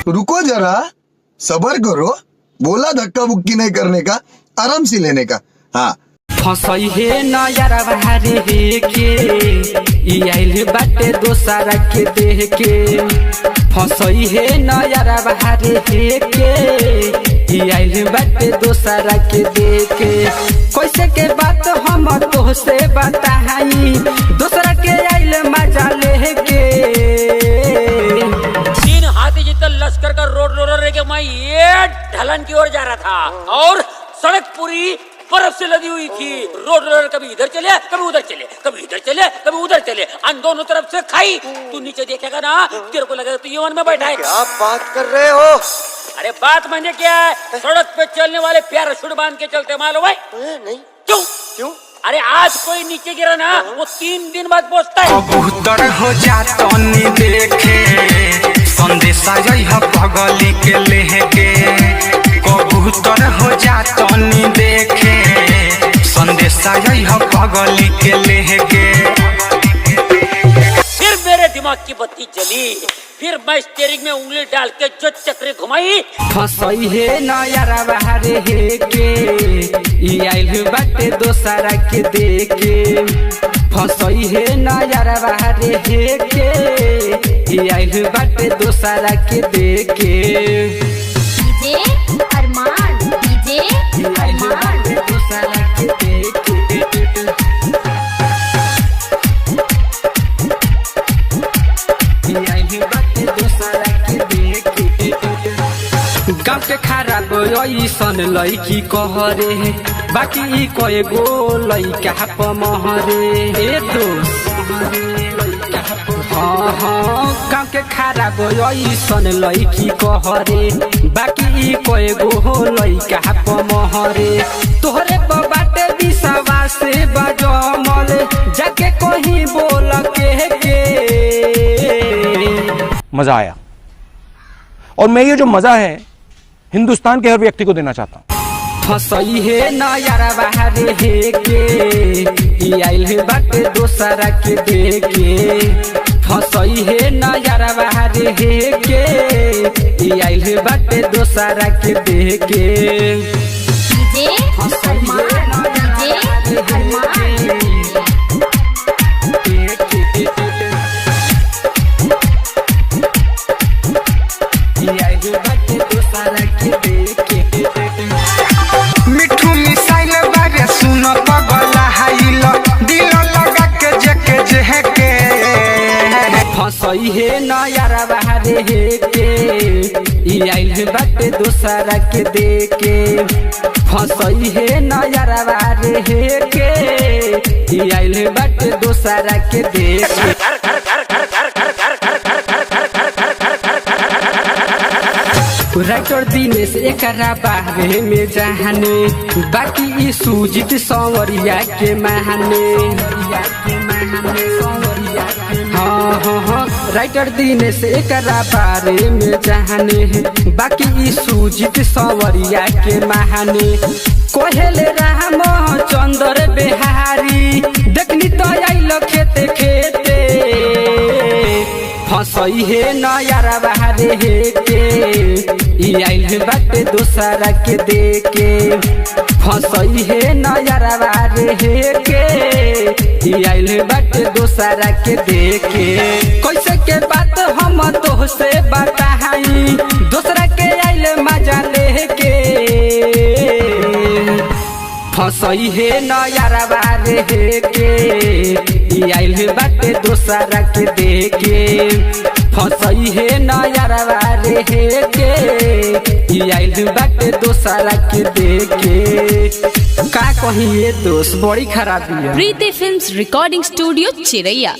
रुको जरा, सबर करो, बोला धक्का बुक्की नहीं करने का, आराम से लेने का। हाँ फसई है नजरा बहारे के आइल बाटे दोसरा के देह के। फसई है नजरा बहारे के आइल बाटे दोसरा के देह के। कैसे के बात हम तो से बताई, दोसरा के आइल मजा ले के। लश्कर का रोड रोलर लेके मैं ये ढलान की ओर जा रहा था और सड़क पूरी बर्फ से लदी हुई थी। रोड रोलर कभी इधर चले कभी उधर चले, कभी इधर चले कभी उधर चले, अन दोनों तरफ से खाई। तू नीचे देखेगा ना, तेरे को लगेगा तू यमन में बैठा है। क्या बात कर रहे हो? अरे बात मैंने क्या है, सड़क पे चलने वाले पैराशूट बांध के चलते मालूम है? नहीं। क्यों क्यों? अरे आज कोई नीचे गिरा ना, वो 3 दिन बाद पहुंचता है। कबूतर हो जाता नहीं देखे संदेशा पगली के लेके। कबूतर हो जाता नहीं देखे संदेशा पगली के लेके। फिर मेरे दिमाग की बत्ती जली, फिर मैं स्टीयरिंग में उंगली डाल के जो चक्री घुमाई। फसई है नजरा बहारे के आइल बाटे दोसरा के देखे। फसई है नजरा बहारे के आइल बाटे दोसरा के देखे। डीजे अरमान, डीजे अरमान, दोसरा के देखे। गाँव के खराब ऐसन लैकी कहरे, बाकी कए गो लैका पमहरे। ए दोस्त हाँ गाँव के खराब ऐसन लैकी कहरे, बाकी कए गो लैका पमहरे। तोहरे बाटे विश्वास से बजमल, जाके कहीं बोल के मजा आया। और मैं ये जो मजा है हिंदुस्तान के हर व्यक्ति को देना चाहता हूँ। फसई है नजरा बहारे के आइल बाटे दोसरा के देखे। फसई है नजरा बहारे के आइल बाटे दोसरा के देखे। डीजे अरमान, डीजे अरमान। मिठू मिसाइल बारे सुन पगला हाइल, दिल लगा के जके जहके। फसई है नजरा बहारे के आइल बाटे दोसरा के देखे। फसई है नजरा बहारे के आइल बाटे दोसरा के देखे। राइटर दिनेश एकरा बारे में जाने, बाकी सूजित संवरिया के महाने। हाँ हाँ हाँ राइटर दिनेश एकरा बारे में जाने, बाकी सूजित संवरिया के महाने। कोहेले राम चंद्र बिहारी, देखनी तो आइल खेते खेते। फसई है नजरा बहारे के आइल बाटे दोसरा के देखे। फसई है नजरा बहारे के आइल बाटे दोसरा के देखे। कैसे के बात हम तो से बताई, दोसरा के आइल मजा ले के। फसई है नजरा बहारे के आइल बाटे दोसरा के देखे। फसई है नजरा बहारे के आइल बाटे दोसरा के देखे। का कहिए दोस्त बड़ी खराबी है। प्रीति फिल्म्स रिकॉर्डिंग स्टूडियो चिरैया।